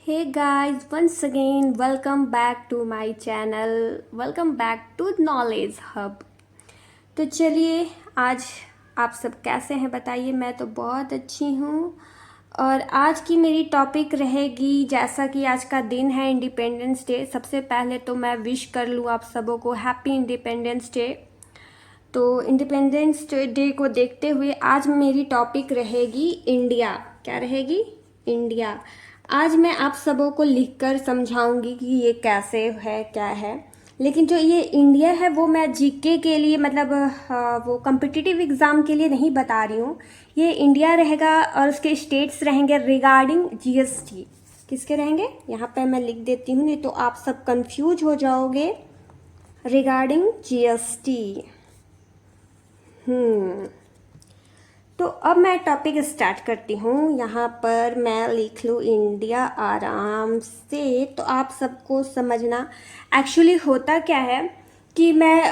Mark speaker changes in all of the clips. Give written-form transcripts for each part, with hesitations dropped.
Speaker 1: Hey guys, once again, welcome back to my channel. Welcome back to Knowledge Hub. तो चलिए आज आप सब कैसे हैं बताइए। मैं तो बहुत अच्छी हूँ। और आज की मेरी टॉपिक रहेगी, जैसा कि आज का दिन है इंडिपेंडेंस डे। सबसे पहले तो मैं विश कर लूँ आप सबों को हैप्पी इंडिपेंडेंस डे। तो इंडिपेंडेंस डे को देखते हुए आज मेरी टॉपिक रहेगी इंडिया। क्या रहेगी? इंडिया। आज मैं आप सबों को लिखकर समझाऊंगी कि ये कैसे है, क्या है। लेकिन जो ये इंडिया है वो मैं जीके के लिए, मतलब वो कम्पिटिटिव एग्ज़ाम के लिए नहीं बता रही हूँ। ये इंडिया रहेगा और उसके स्टेट्स रहेंगे रिगार्डिंग जीएसटी। किसके रहेंगे? यहाँ पे मैं लिख देती हूँ, नहीं तो आप सब कंफ्यूज हो जाओगे। Regarding GST. तो अब मैं टॉपिक स्टार्ट करती हूँ। यहाँ पर मैं लिख लूँ इंडिया आराम से, तो आप सबको समझना। एक्चुअली होता क्या है कि मैं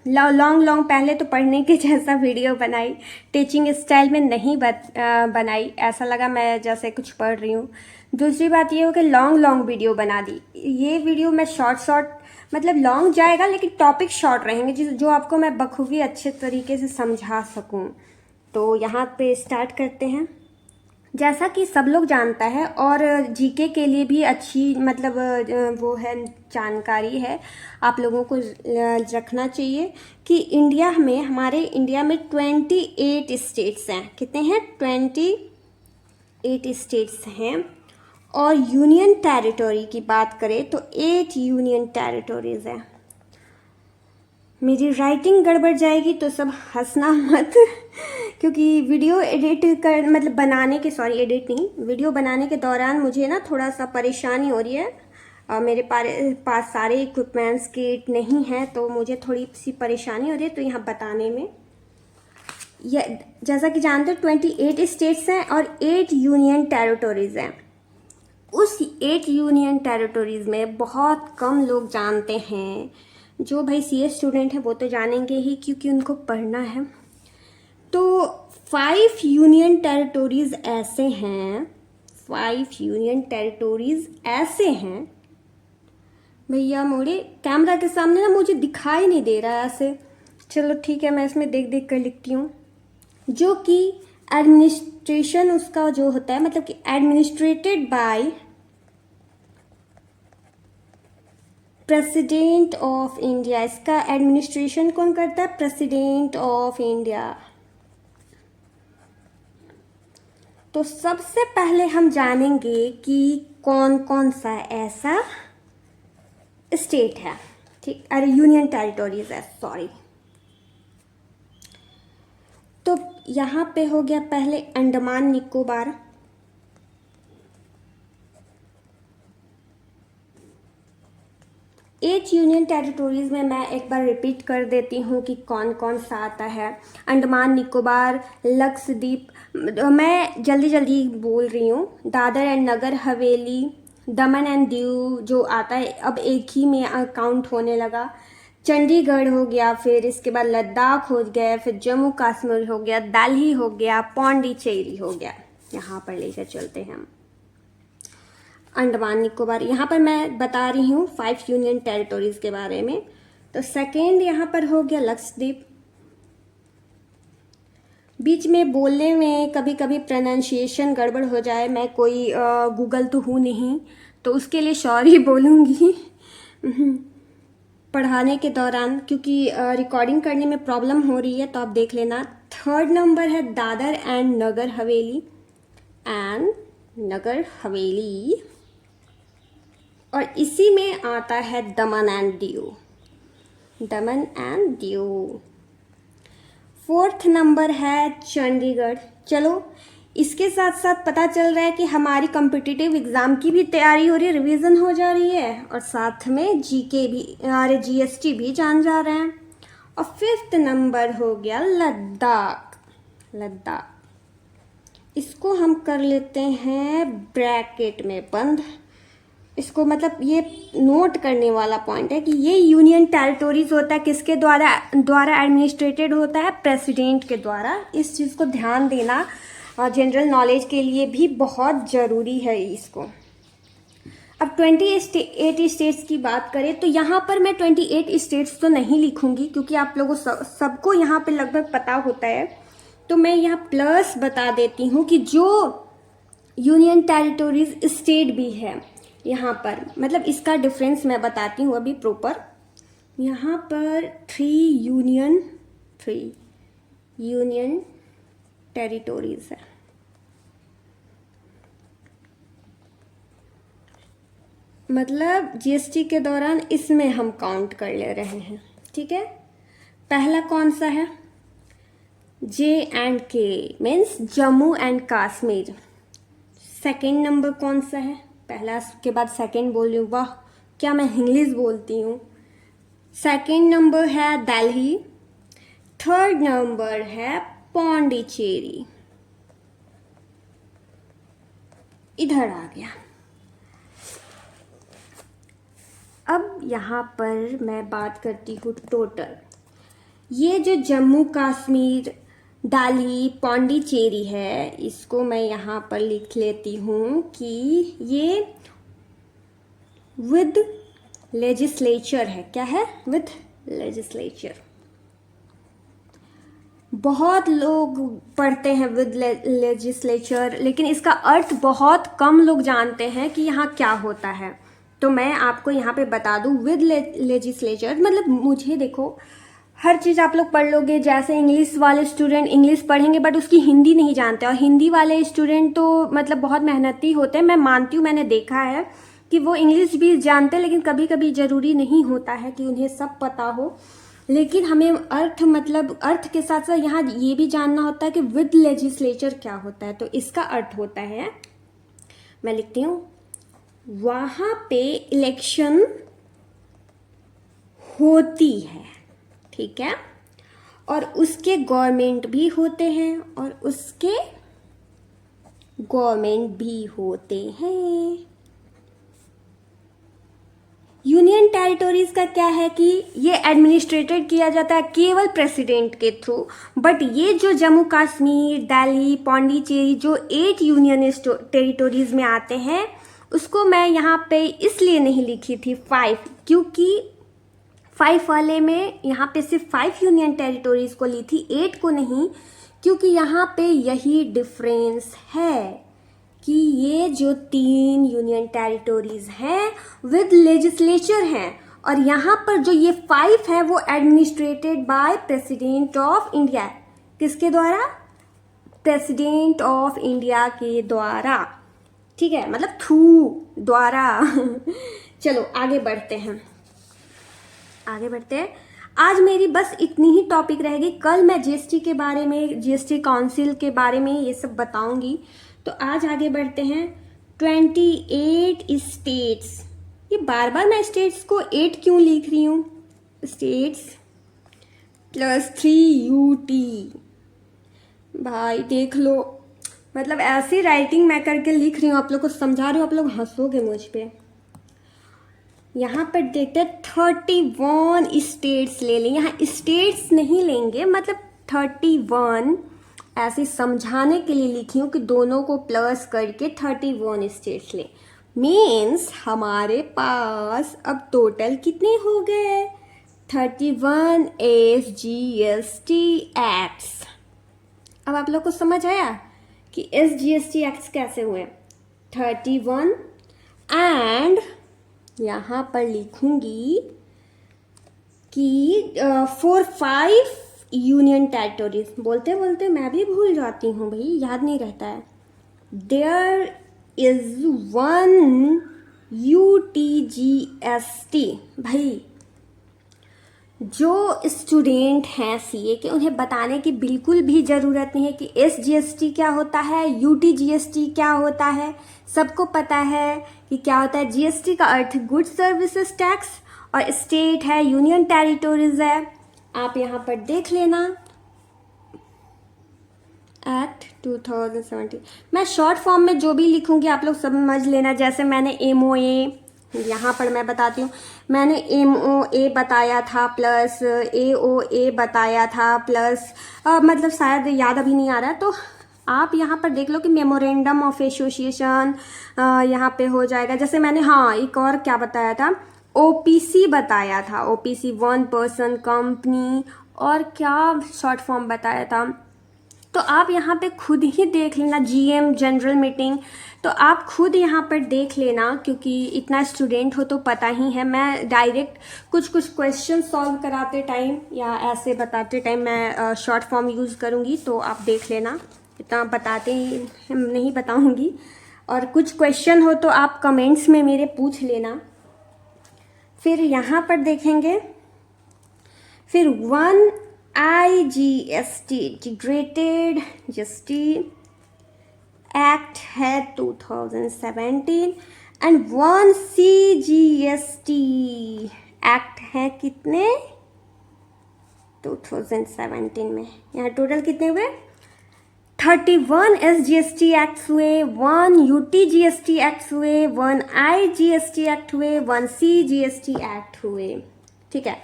Speaker 1: लॉन्ग पहले तो पढ़ने के जैसा वीडियो बनाई, टीचिंग स्टाइल में नहीं बनाई। ऐसा लगा मैं जैसे कुछ पढ़ रही हूँ। दूसरी बात ये हो कि लॉन्ग वीडियो बना दी। ये वीडियो मैं शॉर्ट मतलब लॉन्ग जाएगा लेकिन टॉपिक शॉर्ट रहेंगे, जो आपको मैं बखूबी अच्छे तरीके से समझा सकूं। तो यहाँ पे स्टार्ट करते हैं। जैसा कि सब लोग जानता है और जीके के लिए भी अच्छी मतलब वो है, जानकारी है, आप लोगों को रखना चाहिए कि इंडिया में, हमारे इंडिया में 28 स्टेट्स हैं। कितने हैं? 28 स्टेट्स हैं। और यूनियन टेरिटरी की बात करें तो 8 यूनियन टेरिटरीज हैं। मेरी राइटिंग गड़बड़ जाएगी तो सब हंसना मत क्योंकि वीडियो एडिट कर मतलब बनाने के, सॉरी एडिट नहीं, वीडियो बनाने के दौरान मुझे ना थोड़ा सा परेशानी हो रही है। मेरे पास सारे इक्विपमेंट्स किट नहीं है, तो मुझे थोड़ी सी परेशानी हो रही है तो यहाँ बताने में। जैसा कि जानते हो 28 स्टेट्स हैं और 8 यूनियन टेरिटरीज हैं। उस 8 यूनियन टेरिटरीज में बहुत कम लोग जानते हैं। जो भाई सीएस स्टूडेंट है वो तो जानेंगे ही क्योंकि उनको पढ़ना है। तो 5 यूनियन टेरिटरीज ऐसे हैं, 5 यूनियन टेरिटरीज ऐसे हैं। भैया मोड़े कैमरा के सामने ना मुझे दिखाई नहीं दे रहा है ऐसे। चलो ठीक है, मैं इसमें देख कर लिखती हूँ। जो कि एडमिनिस्ट्रेशन उसका जो होता है, मतलब कि administrated by president of India. इसका एडमिनिस्ट्रेशन कौन करता है? President of India. तो सबसे पहले हम जानेंगे कि कौन कौन सा ऐसा स्टेट है, ठीक, अरे यूनियन टेरिटरीज है, सॉरी। तो यहाँ पे हो गया पहले Andaman Nicobar, eight union territories में मैं एक बार रिपीट कर देती हूँ कि कौन कौन सा आता है। अंडमान निकोबार, लक्षद्वीप, मैं जल्दी बोल रही हूँ, Dadar and Nagar Haveli, Daman and Diu जो आता है अब एक ही में काउंट होने लगा, चंडीगढ़ हो गया, फिर इसके बाद लद्दाख हो गया, फिर जम्मू कश्मीर हो गया, दिल्ली हो गया, पौंडीचेरी हो गया। यहाँ पर लेकर चलते हैं हम अंडमान निकोबार। यहाँ पर मैं बता रही हूँ 5 यूनियन टेरिटरीज के बारे में। तो सेकेंड यहाँ पर हो गया लक्षद्वीप। बीच में बोलने में कभी कभी प्रोनाउंसिएशन गड़बड़ हो जाए, मैं कोई गूगल तो हूँ नहीं, तो उसके लिए सॉरी बोलूँगी पढ़ाने के दौरान, क्योंकि रिकॉर्डिंग करने में प्रॉब्लम हो रही है, तो आप देख लेना। थर्ड नंबर है दादर एंड नगर हवेली, और इसी में आता है दमन एंड दीव। फोर्थ नंबर है चंडीगढ़। चलो इसके साथ साथ पता चल रहा है कि हमारी कॉम्पिटिटिव एग्ज़ाम की भी तैयारी हो रही है, रिवीजन हो जा रही है, और साथ में जीके भी, अरे जीएसटी भी जान जा रहे हैं। और फिफ्थ नंबर हो गया लद्दाख। इसको हम कर लेते हैं ब्रैकेट में बंद। इसको मतलब ये नोट करने वाला पॉइंट है कि ये यूनियन टेरिटरीज होता है किसके द्वारा एडमिनिस्ट्रेटेड होता है? प्रेसिडेंट के द्वारा। इस चीज़ को ध्यान देना जनरल नॉलेज के लिए भी बहुत ज़रूरी है इसको। अब 28 स्टेट्स की बात करें तो यहाँ पर मैं 28 स्टेट्स तो नहीं लिखूंगी क्योंकि आप लोगों सबको यहाँ पे लगभग पता होता है, तो मैं यहाँ प्लस बता देती हूँ कि जो यूनियन टेरिटोरीज स्टेट भी है यहाँ पर, मतलब इसका डिफरेंस मैं बताती हूँ अभी प्रॉपर। यहाँ पर 3 यूनियन टेरिटोरीज है, मतलब जीएसटी के दौरान इसमें हम काउंट कर ले रहे हैं, ठीक है। पहला कौन सा है, JK means Jammu and Kashmir. Second number कौन सा है, पहला के बाद सेकंड बोल रही हूँ, वाह क्या मैं इंग्लिश बोलती हूँ। सेकंड नंबर है दिल्ली, थर्ड नंबर है पौंडीचेरी, इधर आ गया। अब यहाँ पर मैं बात करती हूँ टोटल, ये जो जम्मू कश्मीर दिल्ली पौंडीचेरी है, इसको मैं यहाँ पर लिख लेती हूँ कि ये विद लेजिस्लेचर है। क्या है, विद लेजिस्लेचर। बहुत लोग पढ़ते हैं विद लेजिस्लेचर, लेकिन इसका अर्थ बहुत कम लोग जानते हैं कि यहाँ क्या होता है। तो मैं आपको यहाँ पे बता दूँ, विद लेजिस्लेचर मतलब मुझे देखो, हर चीज़ आप लोग पढ़ लोगे, जैसे इंग्लिश वाले स्टूडेंट इंग्लिश पढ़ेंगे बट उसकी हिंदी नहीं जानते, और हिंदी वाले स्टूडेंट तो मतलब बहुत मेहनती होते हैं। मैं मानती हूँ, मैंने देखा है कि वो इंग्लिश भी जानते हैं, लेकिन कभी कभी ज़रूरी नहीं होता है कि उन्हें सब पता हो। लेकिन हमें अर्थ, मतलब अर्थ के साथ साथ यहाँ ये भी जानना होता है कि विद लेजिस्लेचर क्या होता है। तो इसका अर्थ होता है, मैं लिखती हूँ, वहाँ पे इलेक्शन होती है, ठीक है, और उसके गवर्नमेंट भी होते हैं और उसके गवर्नमेंट भी होते हैं। यूनियन टेरिटोरीज का क्या है कि ये एडमिनिस्ट्रेटेड किया जाता है केवल प्रेसिडेंट के थ्रू, बट ये जो जम्मू कश्मीर दिल्ली पौंडीचेरी जो 8 यूनियन टेरिटोरीज में आते हैं, उसको मैं यहाँ पे इसलिए नहीं लिखी थी 5, क्योंकि 5 वाले में यहाँ पे सिर्फ 5 यूनियन टेरिटोरीज को ली थी, 8 को नहीं, क्योंकि यहाँ पे यही डिफरेंस है कि ये जो 3 यूनियन टेरिटोरीज हैं विद लेजिस्लेचर हैं, और यहाँ पर जो ये 5 है वो administrated by president of India. किसके द्वारा, प्रेसिडेंट ऑफ इंडिया के द्वारा, ठीक है, मतलब थ्रू, द्वारा। चलो आगे बढ़ते हैं, आज मेरी बस इतनी ही टॉपिक रहेगी। कल मैं जीएसटी के बारे में, जीएसटी काउंसिल के बारे में ये सब बताऊंगी। तो आज आगे बढ़ते हैं। 28 स्टेट्स, ये बार बार मैं स्टेट्स को 8 क्यों लिख रही हूँ, स्टेट्स +3 UT, भाई देख लो, मतलब ऐसी राइटिंग मैं करके लिख रही हूँ, आप लोग को समझा रही हूँ, आप लोग हंसोगे मुझ पे। यहाँ पर देखते हैं 31 स्टेट्स ले लें, यहाँ स्टेट्स नहीं लेंगे, मतलब 31 ऐसे समझाने के लिए लिखी हूँ कि दोनों को प्लस करके 31 स्टेट्स ले। मीन्स हमारे पास अब टोटल कितने हो गए, 31 SGST एक्ट्स। अब आप लोग को समझ आया कि SGST एक्ट्स कैसे हुए, 31, एंड यहाँ पर लिखूंगी कि 4-5 यूनियन टेरिटोरीज, बोलते बोलते मैं भी भूल जाती हूँ भाई, याद नहीं रहता है। There is 1 UTGST। भाई जो स्टूडेंट हैं CA के, उन्हें बताने की बिल्कुल भी ज़रूरत नहीं है कि SGST क्या होता है, UTGST क्या होता है, सबको पता है कि क्या होता है। GST का अर्थ गुड सर्विसेज टैक्स, और स्टेट है, यूनियन टेरिटोरीज है, आप यहाँ पर देख लेना, एक्ट 2017। मैं शॉर्ट फॉर्म में जो भी लिखूंगी आप लोग समझ लेना। जैसे मैंने MOA, यहाँ पर मैं बताती हूँ, मैंने MOA बताया था प्लस AOA बताया था प्लस मतलब शायद याद अभी नहीं आ रहा, तो आप यहाँ पर देख लो कि मेमोरेंडम ऑफ एसोसिएशन यहाँ पे हो जाएगा। जैसे मैंने हाँ एक और क्या बताया था, ओपीसी बताया था, ओपीसी वन पर्सन कंपनी, और क्या शॉर्ट फॉर्म बताया था। तो आप यहाँ पे खुद ही देख लेना, जीएम जनरल मीटिंग, तो आप खुद यहाँ पर देख लेना, क्योंकि इतना स्टूडेंट हो तो पता ही है। मैं डायरेक्ट कुछ कुछ क्वेश्चन सॉल्व कराते टाइम या ऐसे बताते टाइम मैं शॉर्ट फॉर्म यूज़ करूँगी, तो आप देख लेना, इतना बताते ही नहीं बताऊँगी। और कुछ क्वेश्चन हो तो आप कमेंट्स में मेरे पूछ लेना। फिर यहाँ पर देखेंगे, फिर 1 IGST इंटीग्रेटेड जीएसटी एक्ट है 2017 एंड 1 CGST एक्ट है कितने 2017 में। यहाँ टोटल कितने हुए, 31 SGST एक्ट हुए, 1 UTGST एक्ट हुए, 1 IGST एक्ट हुए, 1 CGST एक्ट हुए। ठीक है,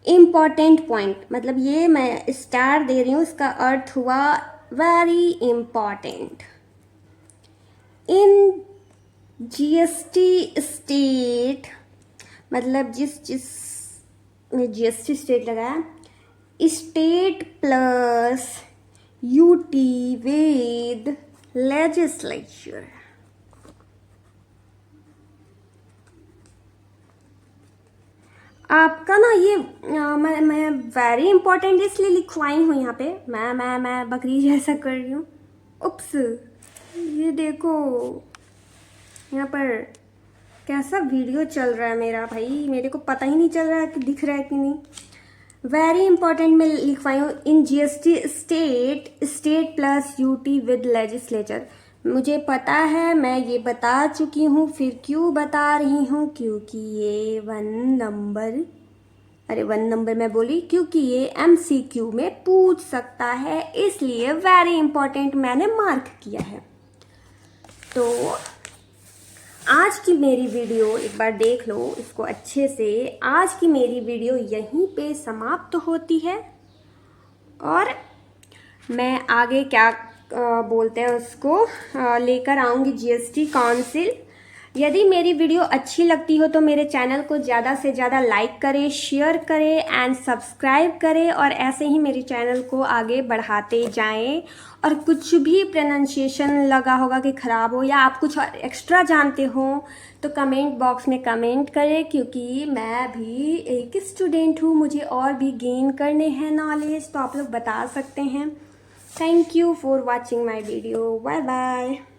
Speaker 1: इम्पॉर्टेंट पॉइंट, मतलब ये मैं स्टार दे रही हूँ, इसका अर्थ हुआ very important. In GST state, मतलब जिस में जीएसटी स्टेट लगाया, state plus UT with legislature. आपका ना ये मैं वेरी इंपॉर्टेंट इसलिए लिखवाई हूँ यहाँ पे, मैं बकरी जैसा कर रही हूँ। उप्स, ये देखो यहाँ पर कैसा वीडियो चल रहा है मेरा, भाई मेरे को पता ही नहीं चल रहा है कि दिख रहा है कि नहीं। वेरी इंपॉर्टेंट में लिखवाई हूँ, in GST state plus UT with legislature. मुझे पता है, मैं ये बता चुकी हूँ, फिर क्यों बता रही हूँ, क्योंकि ये 1 नंबर मैं बोली, क्योंकि ये MCQ में पूछ सकता है, इसलिए वेरी इंपॉर्टेंट मैंने मार्क किया है। तो आज की मेरी वीडियो एक बार देख लो इसको अच्छे से। आज की मेरी वीडियो यहीं पे समाप्त होती है, और मैं आगे क्या बोलते हैं उसको लेकर आऊँगी जीएसटी काउंसिल। यदि मेरी वीडियो अच्छी लगती हो तो मेरे चैनल को ज़्यादा से ज़्यादा लाइक करें, शेयर करें एंड सब्सक्राइब करें, और ऐसे ही मेरे चैनल को आगे बढ़ाते जाएं। और कुछ भी प्रोनाउंसिएशन लगा होगा कि ख़राब हो, या आप कुछ एक्स्ट्रा जानते हो, तो कमेंट बॉक्स में कमेंट करें, क्योंकि मैं भी एक स्टूडेंट हूँ, मुझे और भी गेन करने हैं नॉलेज, तो आप लोग बता सकते हैं। Thank you for watching my video. Bye bye.